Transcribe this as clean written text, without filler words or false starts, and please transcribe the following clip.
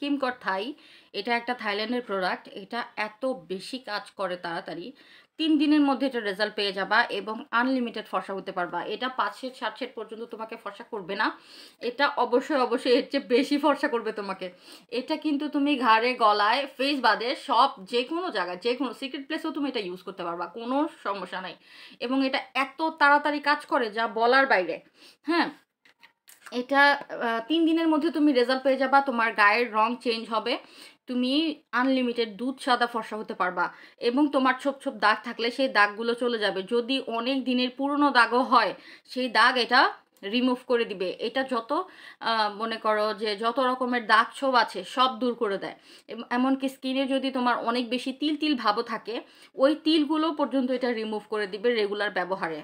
কিমকট থাই, এটা একটা থাইল্যান্ডের প্রোডাক্ট। এটা এত বেশি কাজ করে তাড়াতাড়ি, 3 দিনের মধ্যে এটা রেজাল্ট পেয়ে যাবা এবং আনলিমিটেড ফর্সা হতে পারবা। এটা 5 শেড 7 শেড পর্যন্ত তোমাকে ফর্সা করবে না, এটা অবশ্যই এর চেয়ে বেশি ফর্সা করবে তোমাকে। এটা কিন্তু তুমি ঘাড়ে, গলায়, ফেস বাদে সব যে কোনো জায়গায়, যে কোনো সিক্রেট প্লেসেও তুমি এটা ইউজ করতে পারবা, কোনো সমস্যা নাই। এবং এটা এত তাড়াতাড়ি কাজ করে যা বলার বাইরে। হ্যাঁ, এটা 3 দিনের মধ্যে তুমি রেজাল্ট পেয়ে যাবা, তোমার গায়ের রং চেঞ্জ হবে, তুমি আনলিমিটেড দুধ সাদা ফর্সা হতে পারবা। এবং তোমার ছোপ ছোপ দাগ থাকলে সেই দাগগুলো চলে যাবে, যদি অনেক দিনের পুরনো দাগও হয় সেই দাগ এটা রিমুভ করে দিবে। এটা যত মনে করো যে যত রকমের দাগ ছোপ আছে সব দূর করে দেয়। এমনকি স্কিনে যদি তোমার অনেক বেশি তিল তিল ভাবও থাকে, ওই তিলগুলো পর্যন্ত এটা রিমুভ করে দিবে রেগুলার ব্যবহারে।